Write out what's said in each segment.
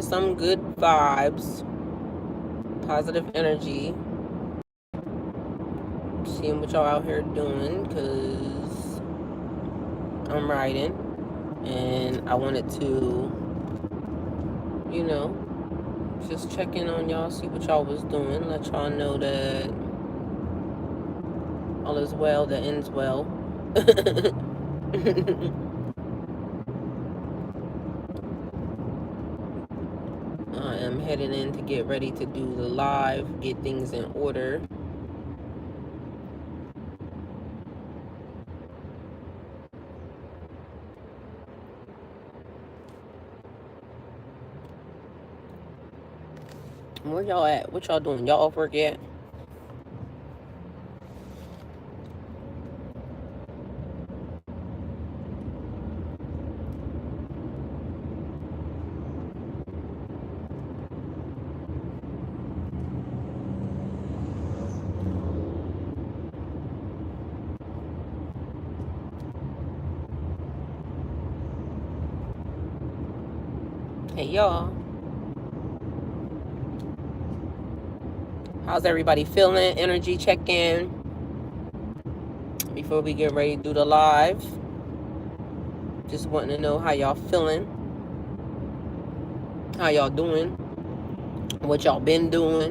some good vibes, positive energy. Seeing what y'all out here doing, because I'm writing. And I wanted to, just check in on y'all, see what y'all was doing. Let y'all know that all is well that ends well. I am heading in to get ready to do the live, get things in order. Where y'all at? What y'all doing? Y'all off work yet? Hey y'all, how's everybody feeling? Energy check in before we get ready to do the live. Just wanting to know how y'all feeling, how y'all doing, what y'all been doing,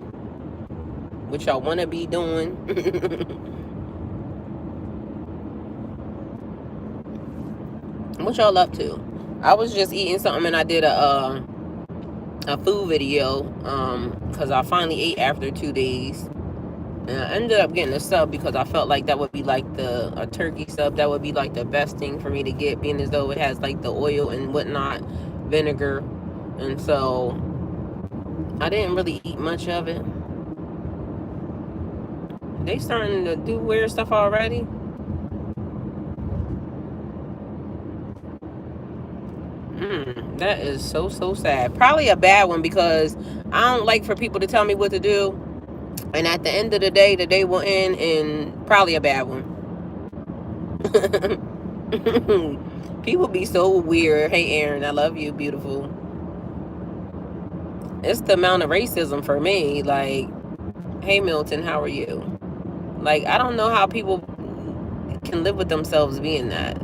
what y'all want to be doing. What y'all up to? I was just eating something and I did a food video because I finally ate after 2 days. And I ended up getting a sub because I felt like that would be like a turkey sub. That would be like the best thing for me to get, being as though it has like the oil and whatnot, vinegar. And so I didn't really eat much of it. They starting to do weird stuff already. That is so sad. Probably a bad one because I don't like for people to tell me what to do. And at the end of the day will end in probably a bad one. People be so weird. Hey, Aaron, I love you, beautiful. It's the amount of racism for me. Like, hey, Milton, how are you? Like, I don't know how people can live with themselves being that.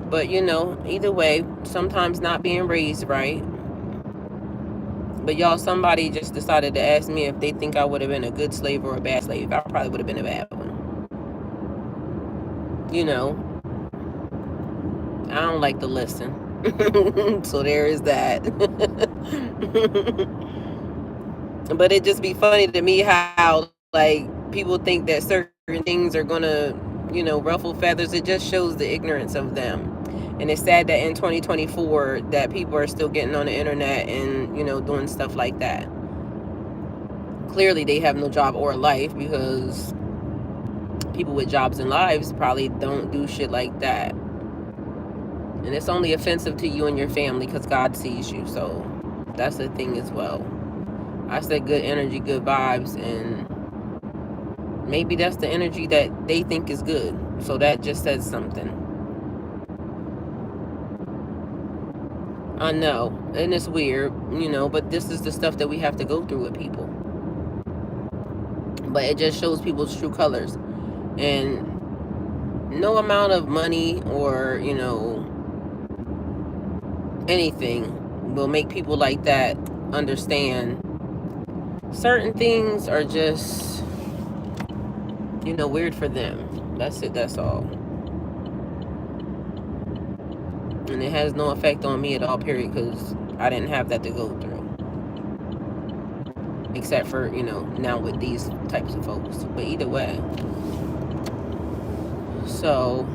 But, either way, sometimes not being raised right. But y'all, somebody just decided to ask me if they think I would have been a good slave or a bad slave. I probably would have been a bad one. I don't like to listen. So there is that. But it just be funny to me how, like, people think that certain things are gonna, ruffle feathers. It just shows the ignorance of them. And it's sad that in 2024 that people are still getting on the internet and, doing stuff like that. Clearly they have no job or life, because people with jobs and lives probably don't do shit like that. And it's only offensive to you and your family because God sees you. So that's the thing as well. I said good energy, good vibes, and maybe that's the energy that they think is good. So that just says something. I know, and it's weird, but this is the stuff that we have to go through with people. But it just shows people's true colors. And no amount of money or, anything will make people like that understand certain things are just, weird for them. That's it, that's all. And it has no effect on me at all, period, because I didn't have that to go through. Except for, now with these types of folks. But either way. So,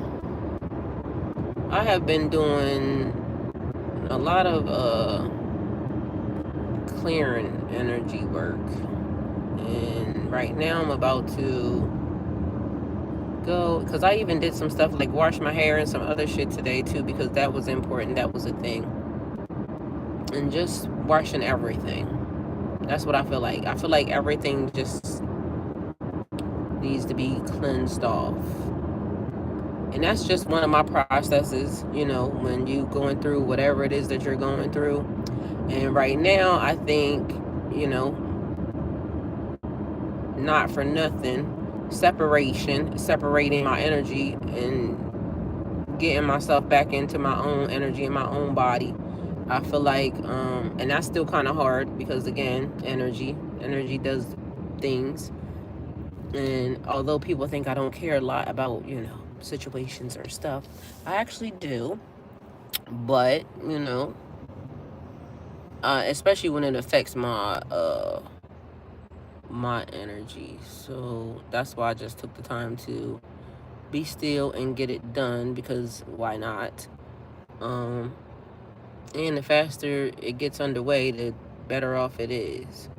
I have been doing a lot of clearing energy work. And right now I'm about to go, because I even did some stuff like wash my hair and some other shit today too, because that was important. That was a thing. And just washing everything. That's what I feel like. I feel like everything just needs to be cleansed off. And that's just one of my processes, when you going through whatever it is that you're going through. And right now, I think, not for nothing, separating my energy and getting myself back into my own energy and my own body. I feel like, and that's still kind of hard because, again, energy does things. And although people think I don't care a lot about, situations or stuff, I actually do. But, especially when it affects my energy. So that's why I just took the time to be still and get it done, because why not? Um, and the faster it gets underway, the better off it is.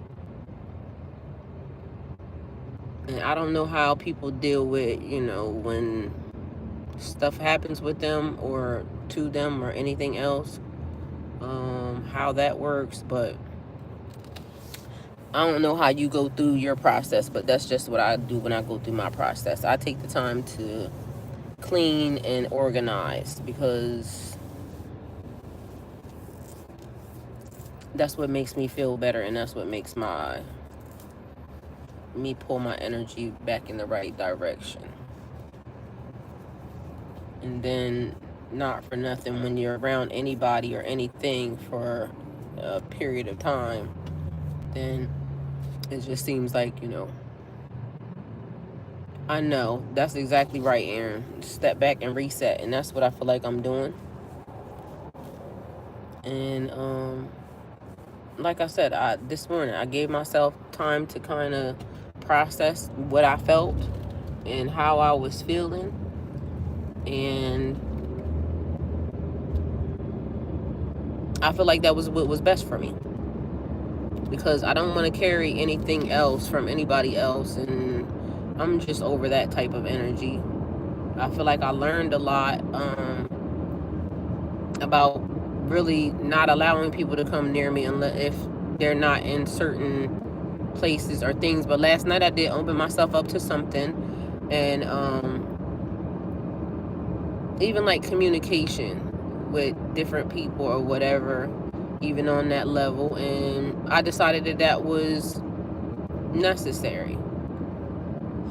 And I don't know how people deal with, when stuff happens with them or to them or anything else, how that works, but I don't know how you go through your process, but that's just what I do when I go through my process. I take the time to clean and organize, because that's what makes me feel better, and that's what makes me pull my energy back in the right direction. And then, not for nothing, when you're around anybody or anything for a period of time, then it just seems like, I know that's exactly right, Aaron. Step back and reset, and that's what I feel like I'm doing. And like I said, this morning I gave myself time to kind of process what I felt and how I was feeling, and I feel like that was what was best for me, because I don't want to carry anything else from anybody else, and I'm just over that type of energy. I feel like I learned a lot about really not allowing people to come near me unless if they're not in certain places or things. But last night I did open myself up to something, and even like communication with different people or whatever, even on that level, and I decided that was necessary.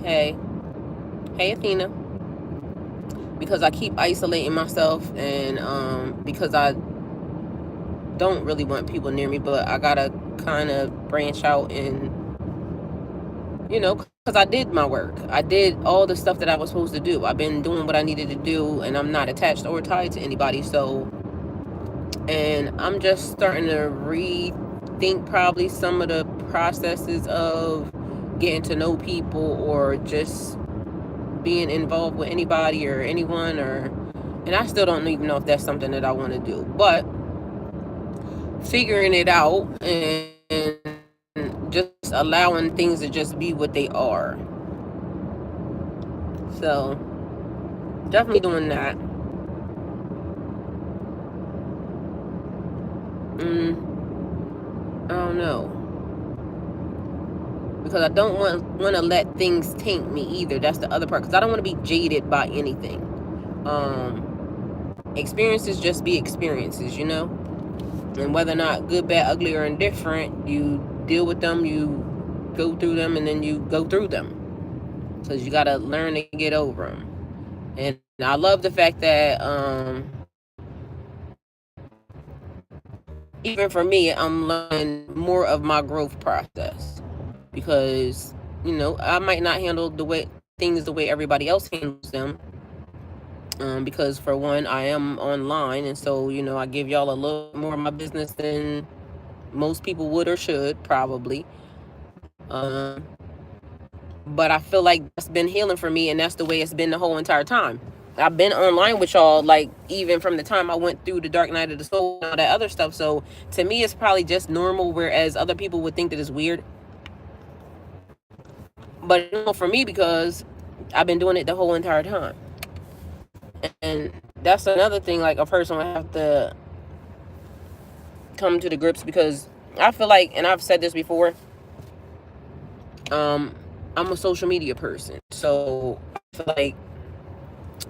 Hey, hey, Athena. Because I keep isolating myself, and because I don't really want people near me, but I gotta kind of branch out and, because I did my work. I did all the stuff that I was supposed to do. I've been doing what I needed to do, and I'm not attached or tied to anybody. So, and I'm just starting to rethink probably some of the processes of getting to know people, or just being involved with anybody or anyone, and I still don't even know if that's something that I want to do, but figuring it out and just allowing things to just be what they are. So definitely doing that. I don't know, because I don't want to let things taint me either. That's the other part, because I don't want to be jaded by anything. Experiences just be experiences, and whether or not good, bad, ugly, or indifferent, you deal with them, you go through them, and then you go through them, because you got to learn to get over them. And I love the fact that even for me, I'm learning more of my growth process, because I might not handle the way everybody else handles them, because for one, I am online, and so I give y'all a little more of my business than most people would or should probably. But I feel like that's been healing for me, and that's the way it's been the whole entire time. I've been online with y'all, like, even from the time I went through the dark night of the soul and all that other stuff. So to me, it's probably just normal, whereas other people would think that it's weird. But it's normal for me, because I've been doing it the whole entire time. And that's another thing, like, a person would have to come to the grips, because I feel like, and I've said this before, I'm a social media person. So I feel like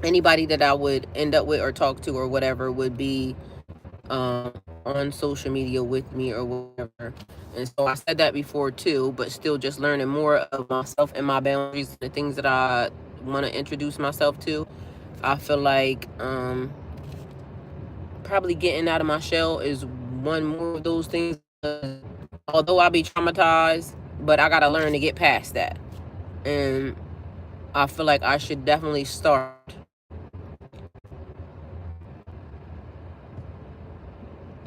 anybody that I would end up with or talk to or whatever would be on social media with me or whatever. And so I said that before too, but still just learning more of myself and my boundaries, the things that I want to introduce myself to. I feel like probably getting out of my shell is one more of those things. Although I be traumatized, but I gotta learn to get past that. And I feel like I should definitely start.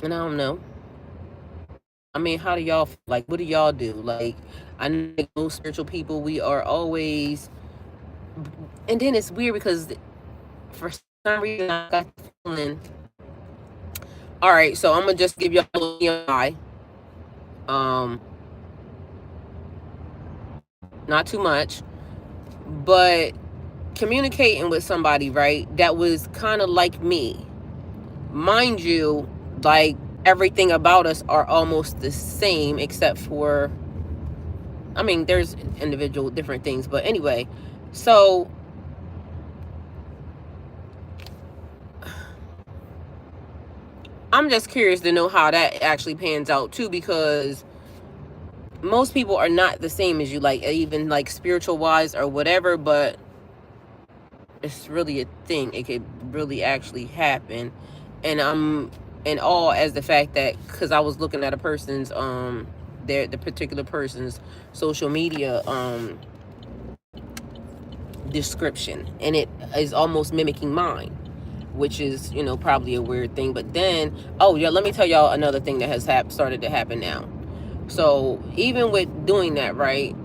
And I don't know. I mean, how do y'all feel? Like? What do y'all do? Like, I know like, most spiritual people, we are always, and then it's weird because for some reason I got the feeling. All right, so I'm gonna just give y'all a little eye. Um, not too much, but communicating with somebody, right? That was kind of like me, mind you. Like everything about us are almost the same, except for, I mean, there's individual different things, but anyway. So I'm just curious to know how that actually pans out too, because most people are not the same as you, like even like spiritual wise or whatever, but it's really a thing. It could really actually happen. And I'm in awe as the fact that, because I was looking at a person's the particular person's social media description, and it is almost mimicking mine, which is, probably a weird thing. But then, oh yeah, let me tell y'all another thing that has started to happen now. So even with doing that, right,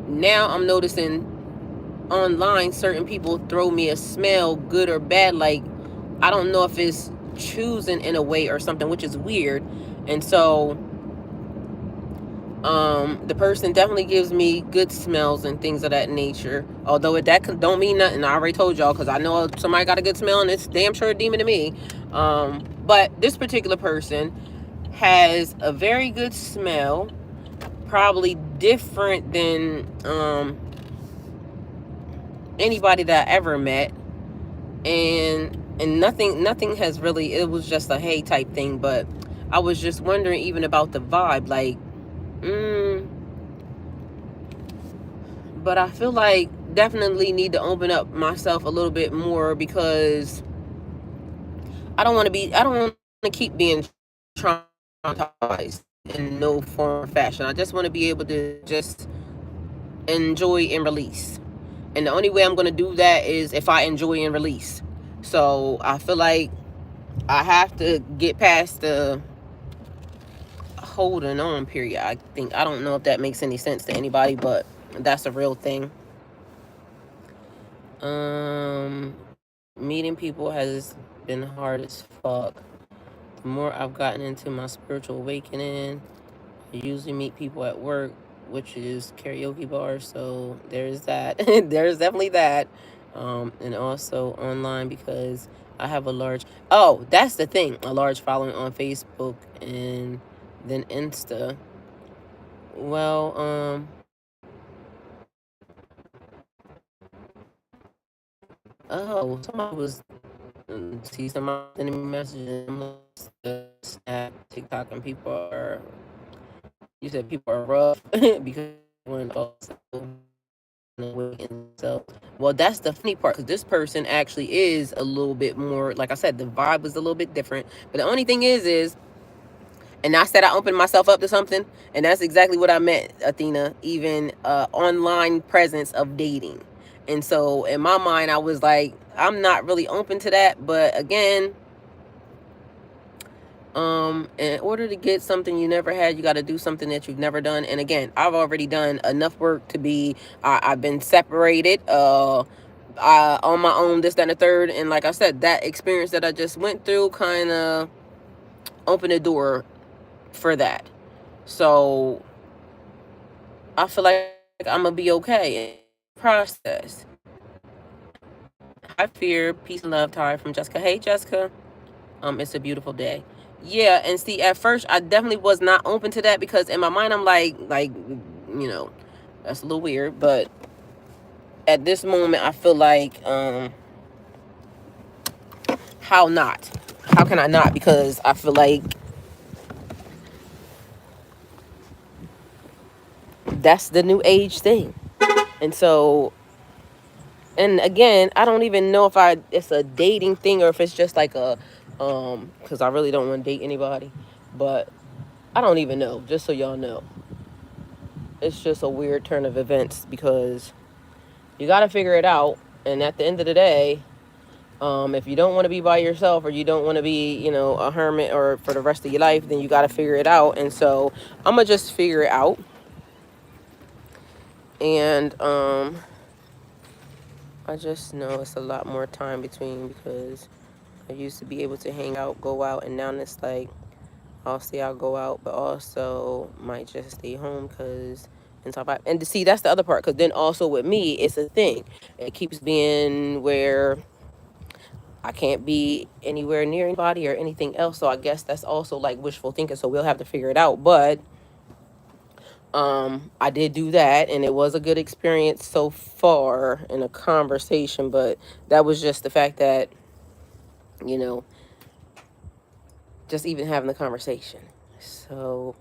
now I'm noticing online certain people throw me a smell, good or bad. Like, I don't know if it's choosing in a way or something, which is weird. And so the person definitely gives me good smells and things of that nature, although that don't mean nothing. I already told y'all, because I know somebody got a good smell and it's damn sure a demon to me. But this particular person has a very good smell, probably different than anybody that I ever met. And nothing has really, it was just a hey type thing. But I was just wondering even about the vibe, like but I feel like definitely need to open up myself a little bit more, because I don't want to keep being traumatized in no form or fashion. I just want to be able to just enjoy and release. And the only way I'm going to do that is if I enjoy and release. So I feel like I have to get past the holding on period. I don't know if that makes any sense to anybody, but that's a real thing. Meeting people has been hard as fuck. The more I've gotten into my spiritual awakening, I usually meet people at work, which is karaoke bars. So there's that. There's definitely that. And also online, because I have a large, oh, that's the thing, a large following on Facebook and then Insta. Well, oh, somebody was, see somebody sending me messages. Snap, TikTok, and people are, you said people are rough because when also, so, well, that's the funny part, because this person actually is a little bit more, like I said, the vibe was a little bit different. But the only thing is, and I said I opened myself up to something, and that's exactly what I meant, Athena. Even online presence of dating. And so in my mind, I was like, I'm not really open to that. But again, in order to get something you never had, you got to do something that you've never done. And again, I've already done enough work to be, I've been separated, on my own, this, that, and the third. And like I said, that experience that I just went through kind of opened the door for that. So I feel like I'm gonna be okay in the process. Hi, fear, peace and love, Ty from Jessica. Hey, Jessica. It's a beautiful day. Yeah, and see, at first I definitely was not open to that, because in my mind I'm like, that's a little weird. But at this moment, I feel like, how not? How can I not? Because I feel like that's the new age thing. And so, and again, I don't even know if it's a dating thing or if it's just like a, because I really don't want to date anybody, but I don't even know. Just so y'all know, it's just a weird turn of events because you got to figure it out. And at the end of the day, if you don't want to be by yourself or you don't want to be, a hermit or for the rest of your life, then you got to figure it out. And so I'm gonna just figure it out. And I just know it's a lot more time between because I used to be able to hang out, go out, and now it's like I'll say I'll go out, but also might just stay home because and to see that's the other part because then also with me it's a thing. It keeps being where I can't be anywhere near anybody or anything else. So I guess that's also like wishful thinking. So we'll have to figure it out. But I did do that and it was a good experience so far in a conversation, but that was just the fact that, you know, just even having the conversation. So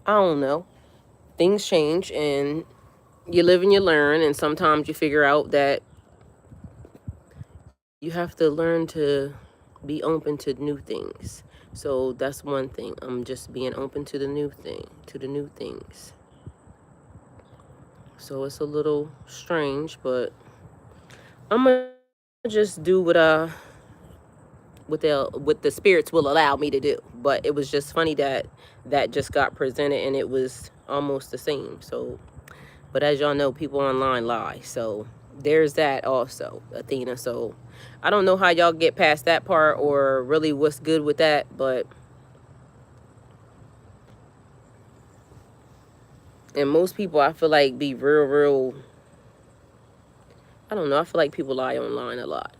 I don't know. Things change and you live and you learn, and sometimes you figure out that you have to learn to be open to new things. So that's one thing. I'm just being open to the new thing, to the new things. So it's a little strange, but I'm gonna just do what the spirits will allow me to do. But it was just funny that that just got presented and it was almost the same. So, but as y'all know, people online lie. So there's that also, Athena. So I don't know how y'all get past that part or really what's good with that, but and most people I feel like be real, I don't know, I feel like people lie online a lot.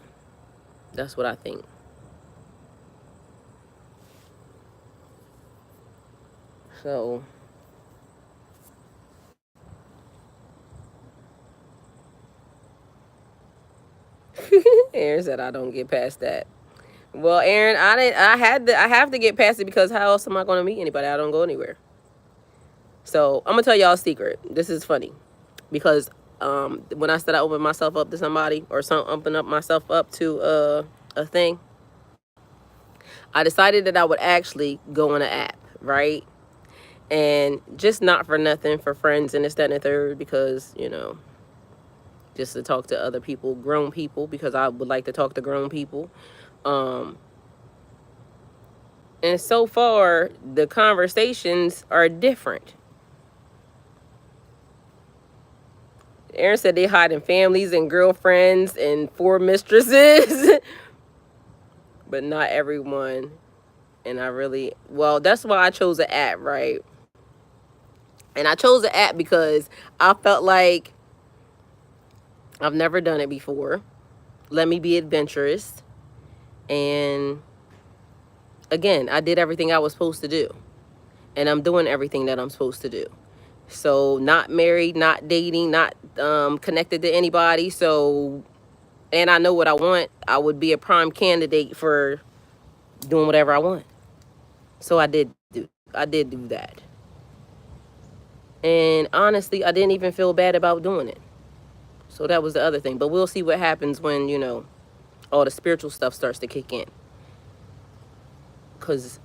That's what I think. So Aaron said I don't get past that. Well, Aaron, I have to get past it because how else am I gonna meet anybody? I don't go anywhere. So I'm gonna tell y'all a secret. This is funny. Because when I said I opened myself up to somebody or open up myself up to a thing, I decided that I would actually go on an app, right? And just not for nothing, for friends and this, that, and the third, because, just to talk to other people, grown people, because I would like to talk to grown people. And so far, the conversations are different. Aaron said they hiding families and girlfriends and 4 mistresses, but not everyone. And that's why I chose an app, right? And I chose an app because I felt like I've never done it before. Let me be adventurous. And again, I did everything I was supposed to do. And I'm doing everything that I'm supposed to do. So not married, not dating, not connected to anybody. So, and I know what I want. I would be a prime candidate for doing whatever I want. So I did do that. And honestly, I didn't even feel bad about doing it. So that was the other thing. But we'll see what happens when, all the spiritual stuff starts to kick in. Because,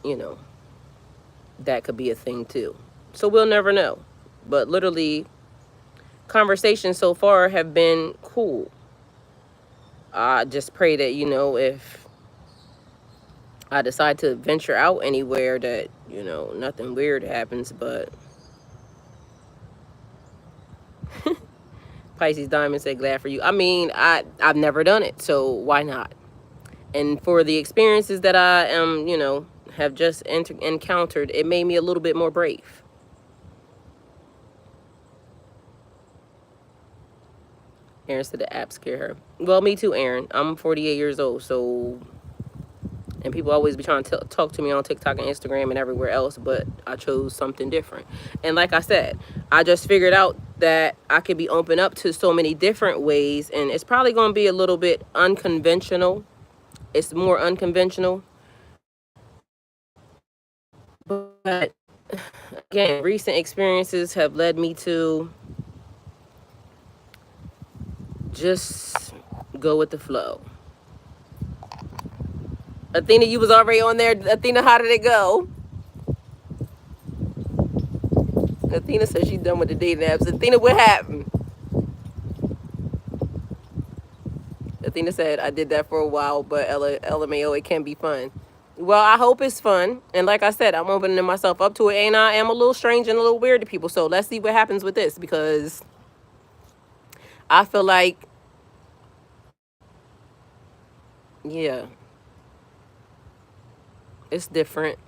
that could be a thing too. So we'll never know. But literally, conversations so far have been cool. I just pray that, if I decide to venture out anywhere that, nothing weird happens. But Pisces Diamond said, glad for you. I mean, I've never done it, so why not? And for the experiences that I am, have just encountered, it made me a little bit more brave. Aaron said the app scare her. Well, me too, Aaron. I'm 48 years old, so... And people always be trying to talk to me on TikTok and Instagram and everywhere else, but I chose something different. And like I said, I just figured out that I could be open up to so many different ways, and it's probably going to be a little bit unconventional. It's more unconventional, But again, recent experiences have led me to just go with the flow. Athena, you was already on there. Athena, how did it go? Athena said she's done with the dating apps. Athena, what happened? Athena said, I did that for a while, but LMAO, it can be fun. Well, I hope it's fun. And like I said, I'm opening myself up to it. And I am a little strange and a little weird to people. So let's see what happens with this, because I feel like, yeah, it's different.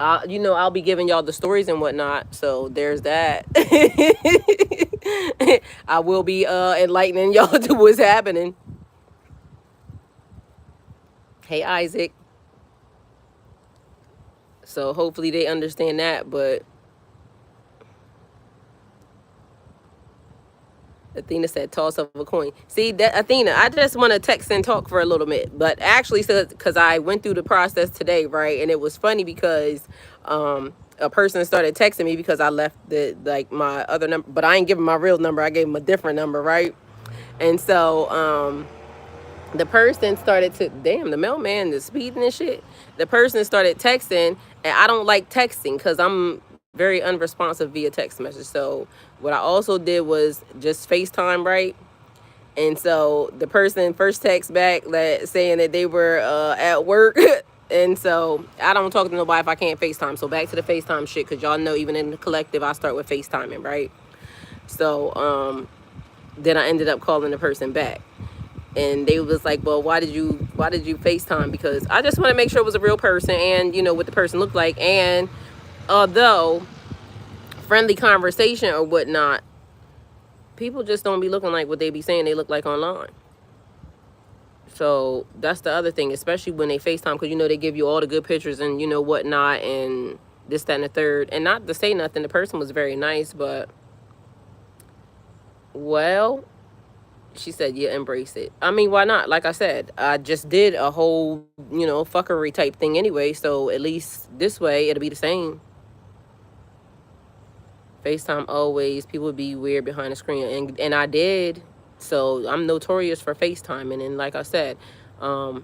I'll be giving y'all the stories and whatnot. So there's that. I will be enlightening y'all to what's happening. Hey, Isaac. So hopefully they understand that. But Athena said, toss of a coin. See, that Athena, I just want to text and talk for a little bit. But actually, because I went through the process today, right? And it was funny because a person started texting me because I left my other number. But I ain't give him my real number. I gave him a different number, right? And so the person started to, damn, the mailman is speeding and shit. The person started texting, and I don't like texting because I'm very unresponsive via text message. So what I also did was just FaceTime, right? And so the person first text back saying that they were at work. And so I don't talk to nobody if I can't FaceTime. So back to the FaceTime shit, because y'all know even in the collective, I start with FaceTiming, right? So then I ended up calling the person back. And they was like, well, why did you FaceTime? Because I just want to make sure it was a real person and, what the person looked like. And although friendly conversation or whatnot, people just don't be looking like what they be saying they look like online. So that's the other thing, especially when they FaceTime, because, they give you all the good pictures and, whatnot, and this, that, and the third. And not to say nothing, the person was very nice, but, well, she said, yeah, embrace it. I mean, why not? Like I said, I just did a whole, fuckery type thing anyway. So at least this way, it'll be the same. FaceTime always, people would be weird behind the screen. And I did. So I'm notorious for FaceTiming. And like I said, not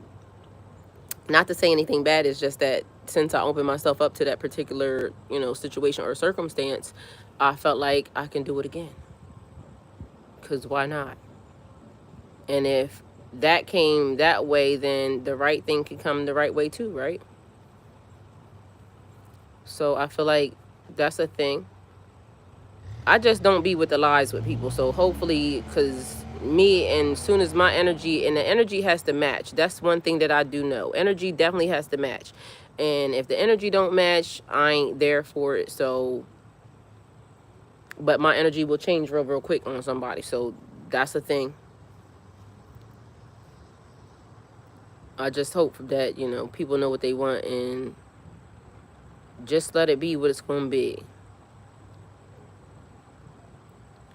to say anything bad, it's just that since I opened myself up to that particular, situation or circumstance, I felt like I can do it again. Because why not? And if that came that way, then the right thing can come the right way too, right? So I feel like that's a thing. I just don't be with the lies with people. So hopefully, because me, and soon as my energy, and the energy has to match. That's one thing that I do know. Energy definitely has to match. And if the energy don't match, I ain't there for it. So, but my energy will change real quick on somebody. So that's the thing. I just hope that, people know what they want and just let it be what it's going to be.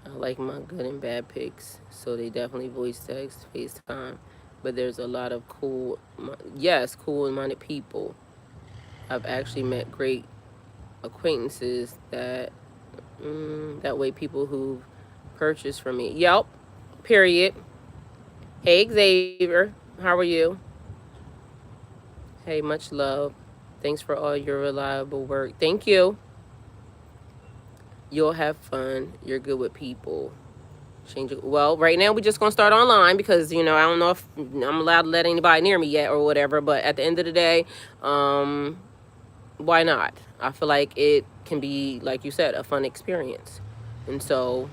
I like my good and bad pics, so they definitely voice text, FaceTime. But there's a lot of cool and minded people. I've actually met great acquaintances that way people who purchase from me. Yep, period. Hey, Xavier, how are you? Hey, much love. Thanks for all your reliable work. Thank you. You'll have fun. You're good with people. Change it. Well, right now we're just gonna start online because I don't know if I'm allowed to let anybody near me yet or whatever. But at the end of the day, why not? I feel like it can be, like you said, a fun experience, and so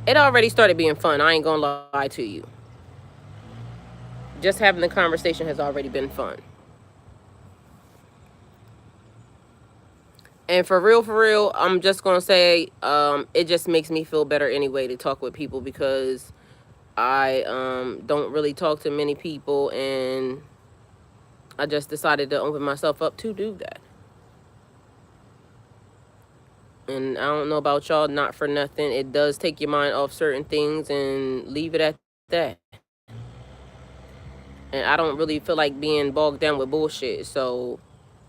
it already started being fun. I ain't gonna lie to you. Just having the conversation has already been fun. And for real, I'm just gonna say, it just makes me feel better anyway to talk with people, because I don't really talk to many people, and I just decided to open myself up to do that. And I don't know about y'all, not for nothing, it does take your mind off certain things and leave it at that. And I don't really feel like being bogged down with bullshit. So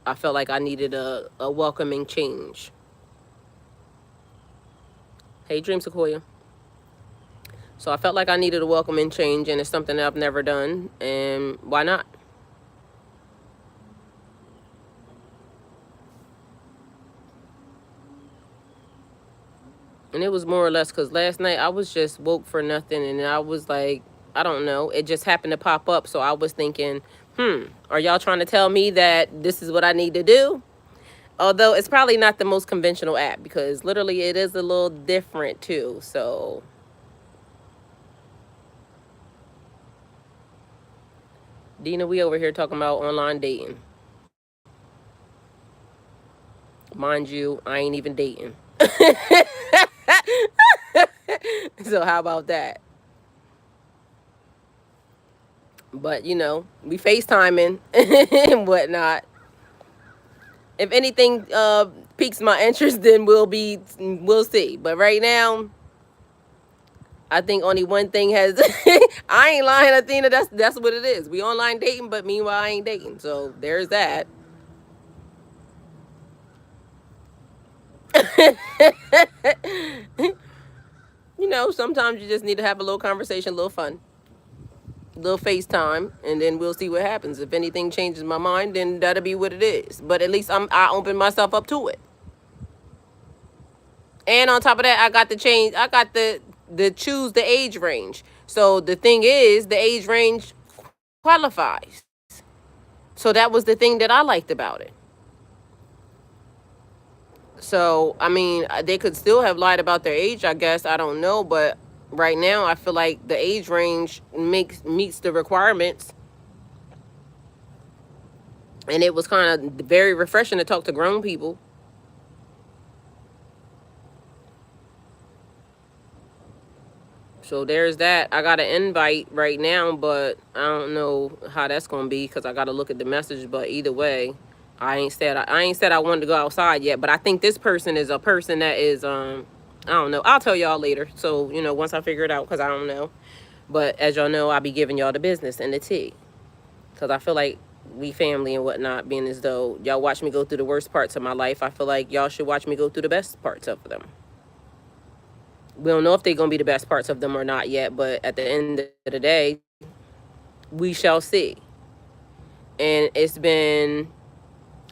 I felt like I needed a welcoming change. Hey, Dream Sequoia. So I felt like I needed a welcoming change, and it's something that I've never done. And why not? And it was more or less because last night I was just woke for nothing, and I was like, I don't know, it just happened to pop up. So I was thinking, are y'all trying to tell me that this is what I need to do? Although it's probably not the most conventional app, because literally it is a little different too. So Dina, we over here talking about online dating. Mind you, I ain't even dating. So how about that? But we FaceTiming and whatnot. If anything piques my interest, then we'll see. But right now, I think only one thing has. I ain't lying, Athena. That's what it is. We online dating, but meanwhile, I ain't dating. So there's that. Sometimes you just need to have a little conversation, a little fun, a little FaceTime, and then we'll see what happens. If anything changes my mind, then that'll be what it is. But at least I open myself up to it. And on top of that, I got the change. I got the choose the age range. So the thing is, the age range qualifies. So that was the thing that I liked about it. So I mean, they could still have lied about their age, I guess. I don't know, but right now, I feel like the age range meets the requirements, and it was kind of very refreshing to talk to grown people. So there's that. I got an invite right now, but I don't know how that's gonna be because I got to look at the message. But either way, I ain't said I wanted to go outside yet. But I think this person is a person that is I don't know. I'll tell y'all later. So once I figure it out, because I don't know. But as y'all know, I'll be giving y'all the business and the tea, because I feel like we family and whatnot. Being as though y'all watch me go through the worst parts of my life, I feel like y'all should watch me go through the best parts of them. We don't know if they're gonna be the best parts of them or not yet, but at the end of the day, we shall see. And it's been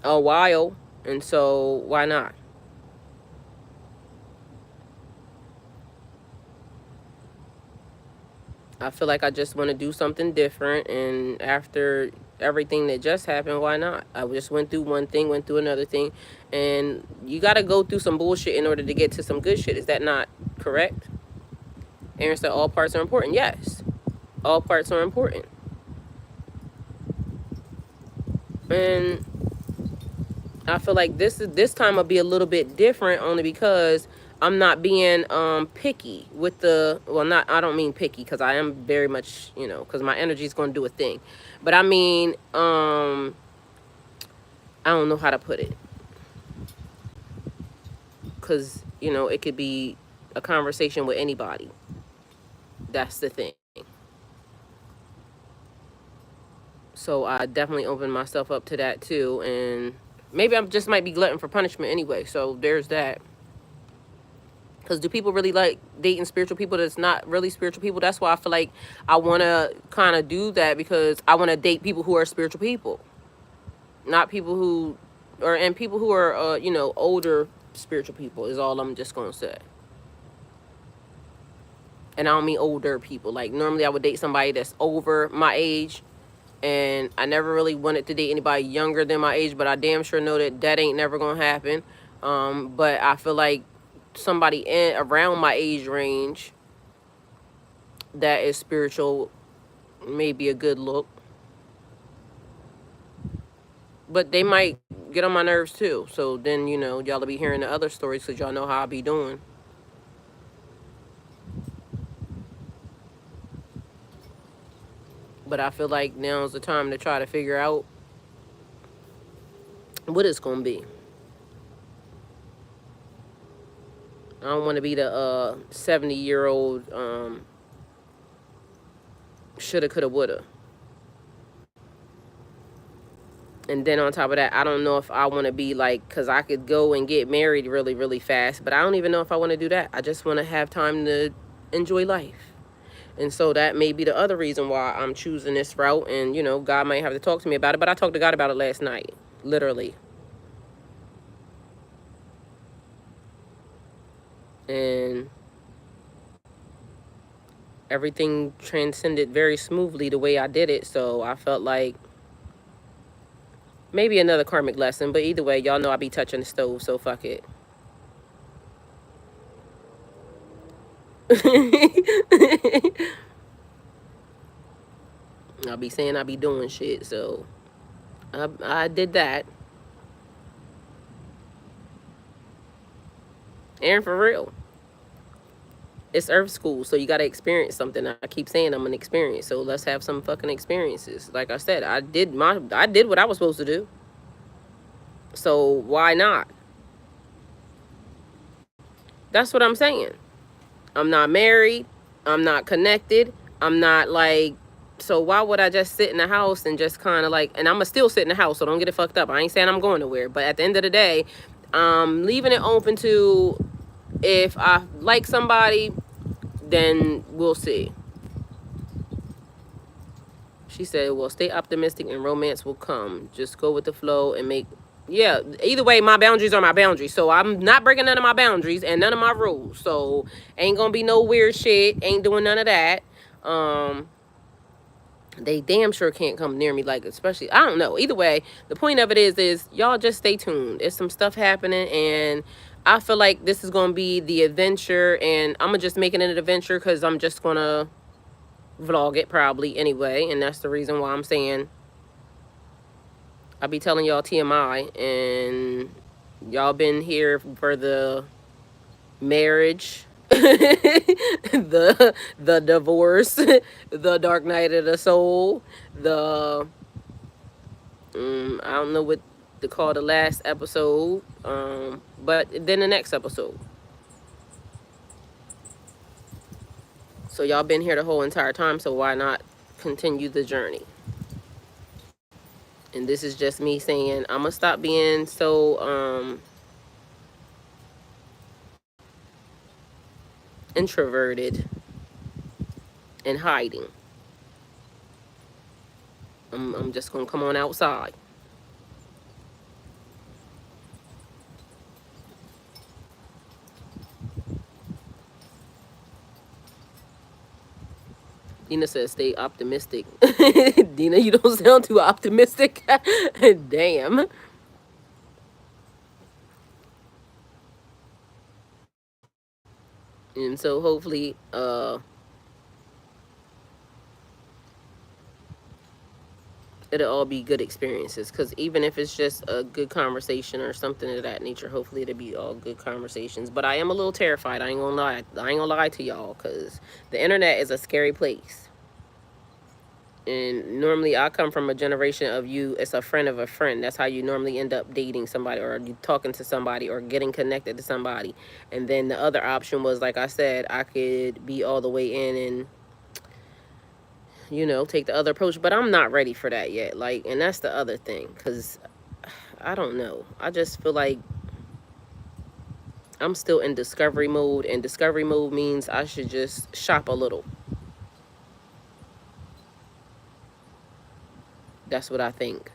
a while, and so why not? I feel like I just want to do something different, and after everything that just happened, why not? I just went through one thing, went through another thing, and you got to go through some bullshit in order to get to some good shit. Is that not correct? Aaron said all parts are important. Yes, all parts are important. And I feel like this time will be a little bit different, only because I'm not being picky with the, well, not, I don't mean picky, because I am very much, because my energy is going to do a thing, but I mean I don't know how to put it, because it could be a conversation with anybody. That's the thing. So I definitely opened myself up to that too, and maybe I'm just might be glutton for punishment anyway. So there's that. Because do people really like dating spiritual people that's not really spiritual people? That's why I feel like I want to kind of do that, because I want to date people who are spiritual people, not people who, and people who are older spiritual people is all I'm just gonna say. And I don't mean older people. Like normally I would date somebody that's over my age, and I never really wanted to date anybody younger than my age, but I damn sure know that ain't never gonna happen. But I feel like somebody around my age range that is spiritual may be a good look, but they might get on my nerves too. So then y'all will be hearing the other stories, because y'all know how I be doing. But I feel like now is the time to try to figure out what it's gonna be. I don't want to be the 70-year-old shoulda, coulda, woulda. And then on top of that, I don't know if I want to be like, because I could go and get married really, really fast, but I don't even know if I want to do that. I just want to have time to enjoy life. And so that may be the other reason why I'm choosing this route. And, you know, God might have to talk to me about it, but I talked to God about it last night, literally. And everything transcended very smoothly the way I did it. So I felt like maybe another karmic lesson, but either way, y'all know I be touching the stove, so fuck it. I'll be saying I be doing shit, so I did that. And for real, it's Earth School, so you gotta experience something. I keep saying I'm an experience, so let's have some fucking experiences. Like I said, I did what I was supposed to do. So why not? That's what I'm saying. I'm not married. I'm not connected. I'm not like, so why would I just sit in the house and just kind of like, and I'm going to still sit in the house, so don't get it fucked up. I ain't saying I'm going nowhere. But at the end of the day, I'm leaving it open to, if I like somebody, then we'll see. She said, well, stay optimistic and romance will come. Just go with the flow and make, yeah, either way, my boundaries are my boundaries. So I'm not breaking none of my boundaries and none of my rules. So ain't gonna be no weird shit. Ain't doing none of that. They damn sure can't come near me, like, especially, I don't know. Either way, the point of it is y'all just stay tuned. There's some stuff happening, and I feel like this is gonna be the adventure, and I'm gonna just make it an adventure because I'm just gonna vlog it probably anyway, and that's the reason why I'm saying I'll be telling y'all TMI, and y'all been here for the marriage, the divorce, the dark night of the soul, the I don't know what to call the last episode, but then the next episode. So y'all been here the whole entire time, so why not continue the journey? And this is just me saying I'm gonna stop being so introverted and hiding. I'm just gonna come on outside. Dina says stay optimistic. Dina, you don't sound too optimistic. Damn. And so hopefully it'll all be good experiences, because even if it's just a good conversation or something of that nature, hopefully it'll be all good conversations. But I am a little terrified. I ain't gonna lie. I ain't gonna lie to y'all, because the internet is a scary place. And normally I come from a generation of you, it's a friend of a friend. That's how you normally end up dating somebody, or you talking to somebody, or getting connected to somebody. And then the other option was, like I said, I could be all the way in and, you know, take the other approach. But I'm not ready for that yet. Like, and that's the other thing, because I don't know. I just feel like I'm still in discovery mode, and discovery mode means I should just shop a little. That's what I think.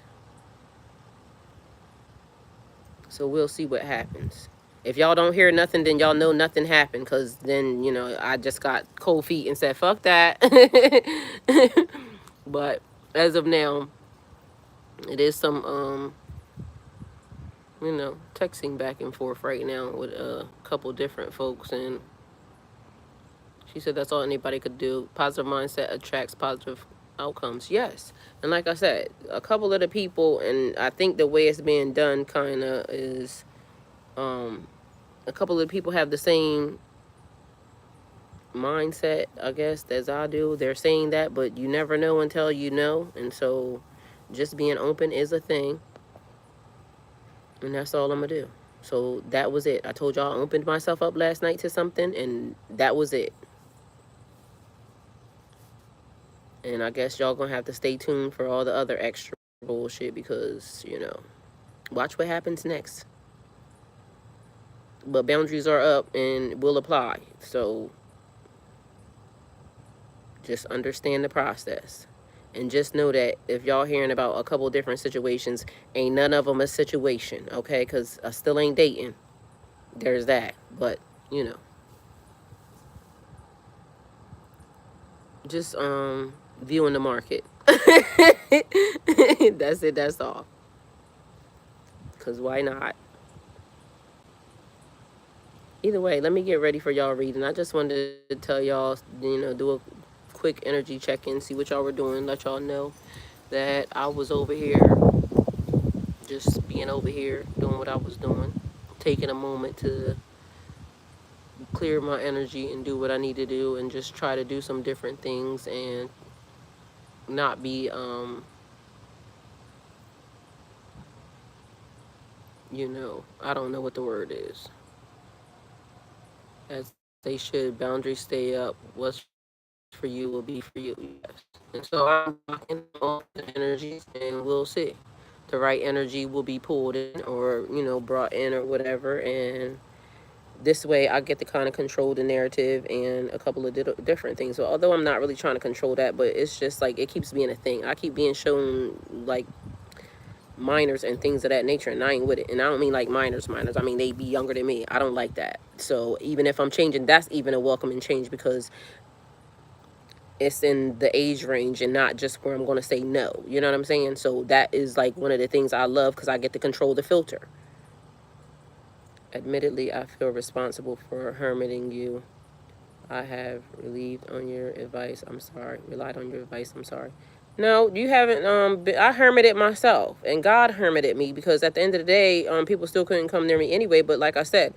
So we'll see what happens. If y'all don't hear nothing, then y'all know nothing happened, because then, you know, I just got cold feet and said, fuck that. But as of now, it is some, you know, texting back and forth right now with a couple different folks. And she said that's all anybody could do. Positive mindset attracts positive outcomes. Yes. And like I said, a couple of the people, and I think the way it's being done kind of is, a couple of people have the same mindset, I guess, as I do. They're saying that, but you never know until you know. And so just being open is a thing. And that's all I'm going to do. So that was it. I told y'all I opened myself up last night to something, and that was it. And I guess y'all going to have to stay tuned for all the other extra. bullshit because, watch what happens next. But boundaries are up and will apply. So just understand the process. And just know that if y'all hearing about a couple different situations, ain't none of them a situation, okay? Because I still ain't dating. There's that. But, you know, just viewing the market. That's it, that's all. Because why not? Either way, let me get ready for y'all reading. I just wanted to tell y'all, do a quick energy check-in, see what y'all were doing, let y'all know that I was over here, just being over here, doing what I was doing, taking a moment to clear my energy and do what I need to do and just try to do some different things and not be, I don't know what the word is. As they should, boundaries stay up. What's for you will be for you, yes. And so I'm blocking all the energies and we'll see. The right energy will be pulled in or, brought in or whatever. And this way I get to kind of control the narrative and a couple of different things. So although I'm not really trying to control that, but it's just like it keeps being a thing. I keep being shown like minors and things of that nature, and I ain't with it. And I don't mean like minors. I mean they be younger than me. I don't like that. So even if I'm changing, that's even a welcoming change because it's in the age range and not just where I'm going to say no. You know what I'm saying? So that is like one of the things I love because I get to control the filter. Admittedly, I feel responsible for hermiting you. I have relied on your advice. I'm sorry. Relied on your advice. I'm sorry. No, you haven't. I hermited myself, and God hermited me because at the end of the day, people still couldn't come near me anyway. But like I said,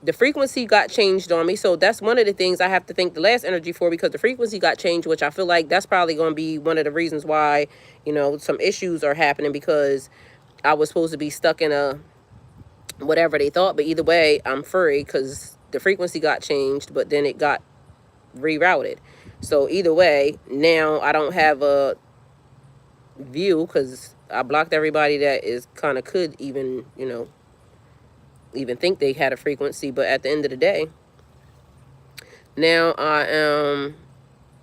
the frequency got changed on me, so that's one of the things I have to thank the last energy for because the frequency got changed, which I feel like that's probably going to be one of the reasons why some issues are happening because I was supposed to be stuck in a whatever they thought. But either way, I'm free because the frequency got changed, but then it got rerouted. So either way, now I don't have a view because I blocked everybody that is kind of could even, even think they had a frequency. But at the end of the day, now I am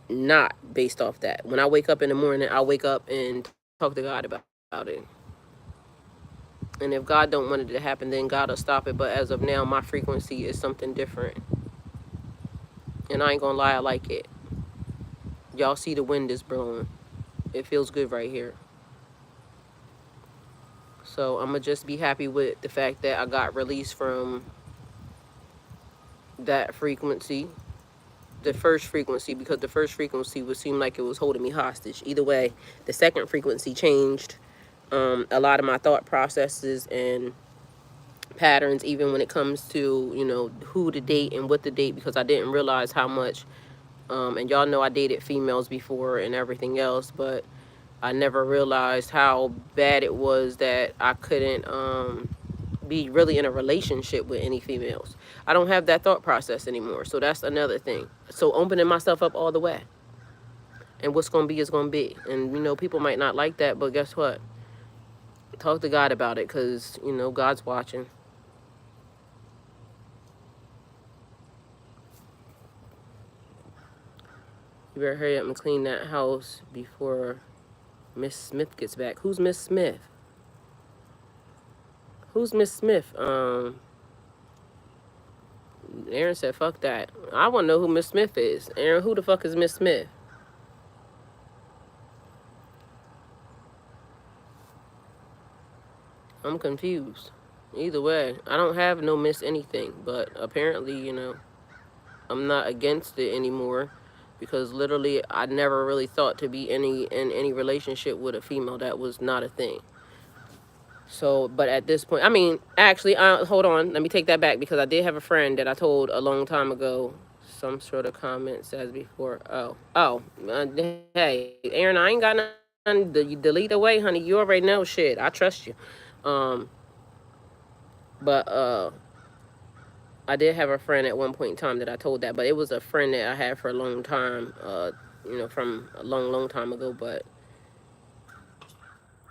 not based off that. When I wake up in the morning, I wake up and talk to God about it. And if God don't want it to happen, then God will stop it. But as of now, my frequency is something different. And I ain't gonna lie, I like it. Y'all see the wind is blowing. It feels good right here. So I'm gonna just be happy with the fact that I got released from that frequency, the first frequency, because the first frequency would seem like it was holding me hostage. Either way, the second frequency changed a lot of my thought processes and patterns, even when it comes to who to date and what to date, because I didn't realize how much. And y'all know I dated females before and everything else, but I never realized how bad it was that I couldn't be really in a relationship with any females. I don't have that thought process anymore. So that's another thing. So opening myself up all the way. And what's going to be is going to be. And, people might not like that, but guess what? Talk to God about it because, God's watching. You better hurry up and clean that house before Miss Smith gets back. Who's Miss Smith? Who's Miss Smith? Aaron said, fuck that. I want to know who Miss Smith is. Aaron, who the fuck is Miss Smith? I'm confused. Either way, I don't have no Miss anything, but apparently, I'm not against it anymore because literally I never really thought to be in any relationship with a female. That was not a thing. So, but at this point, I mean, actually, hold on. Let me take that back because I did have a friend that I told a long time ago. Some sort of comment says before. Hey, Aaron, I ain't got nothing. You delete away, honey. You already know shit. I trust you. Um, but I did have a friend at one point in time that I told that, but it was a friend that I had for a long time. From a long, long time ago. But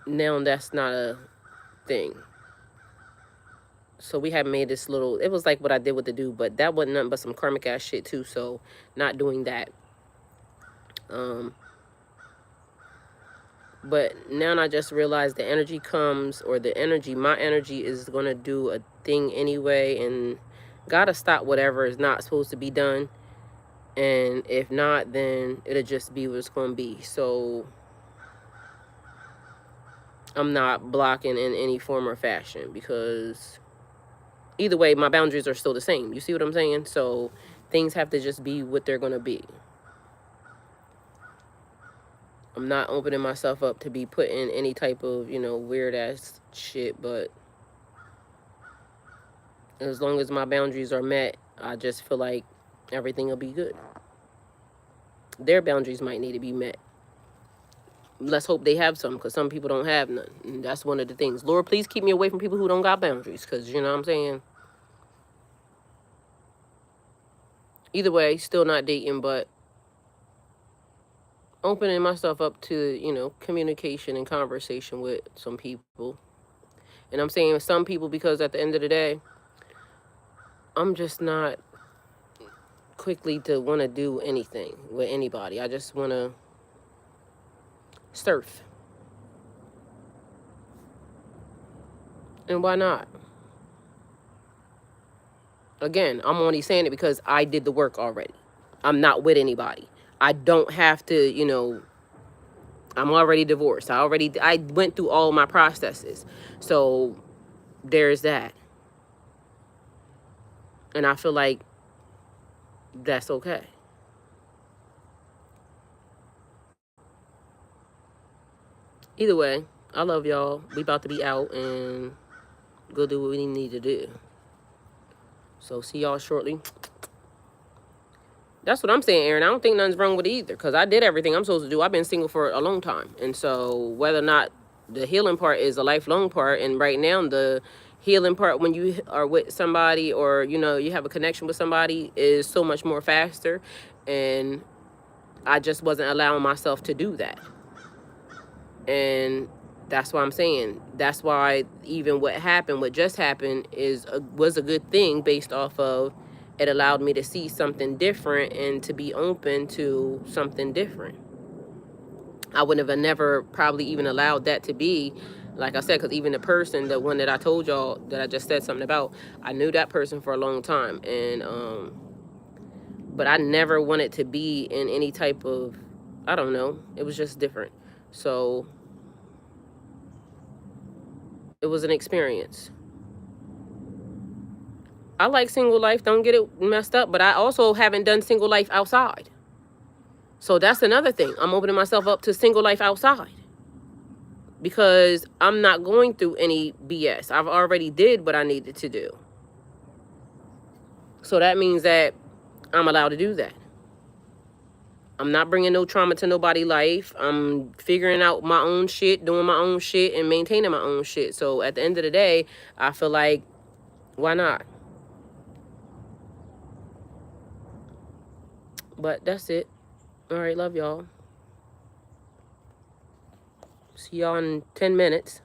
now that's not a thing. So we have made this little, it was like what I did with the dude, but that wasn't nothing but some karmic ass shit too. So not doing that. But now I just realized the energy comes, or the energy, my energy is going to do a thing anyway, and gotta stop whatever is not supposed to be done. And if not, then it'll just be what it's going to be. So I'm not blocking in any form or fashion, because either way, my boundaries are still the same. You see what I'm saying? So things have to just be what they're going to be. I'm not opening myself up to be put in any type of, weird ass shit. But as long as my boundaries are met, I just feel like everything will be good. Their boundaries might need to be met. Let's hope they have some, because some people don't have none. And that's one of the things. Lord, please keep me away from people who don't got boundaries, because, you know what I'm saying? Either way, still not dating, but opening myself up to, communication and conversation with some people. And I'm saying some people because at the end of the day, I'm just not quickly to want to do anything with anybody. I just want to surf. And why not? Again, I'm only saying it because I did the work already. I'm not with anybody. I don't have to, I'm already divorced. I went through all my processes. So there's that. And I feel like that's okay. Either way, I love y'all. We about to be out and go do what we need to do. So see y'all shortly. That's what I'm saying, Aaron. I don't think nothing's wrong with it either, because I did everything I'm supposed to do. I've been single for a long time. And so whether or not the healing part is a lifelong part, and right now the healing part when you are with somebody, or, you have a connection with somebody, is so much more faster. And I just wasn't allowing myself to do that. And that's why I'm saying, that's why even what just happened was a good thing, based off of it allowed me to see something different and to be open to something different. I would have never probably even allowed that to be, like I said, because even the one that I told y'all that I just said something about, I knew that person for a long time. And but I never wanted to be in any type of, I don't know, it was just different. So it was an experience. I like single life, don't get it messed up, but I also haven't done single life outside. So that's another thing. I'm opening myself up to single life outside, because I'm not going through any BS. I've already did what I needed to do. So that means that I'm allowed to do that. I'm not bringing no trauma to nobody's life. I'm figuring out my own shit, doing my own shit, and maintaining my own shit. So at the end of the day, I feel like, why not? But that's it. All right, love y'all. See y'all in 10 minutes.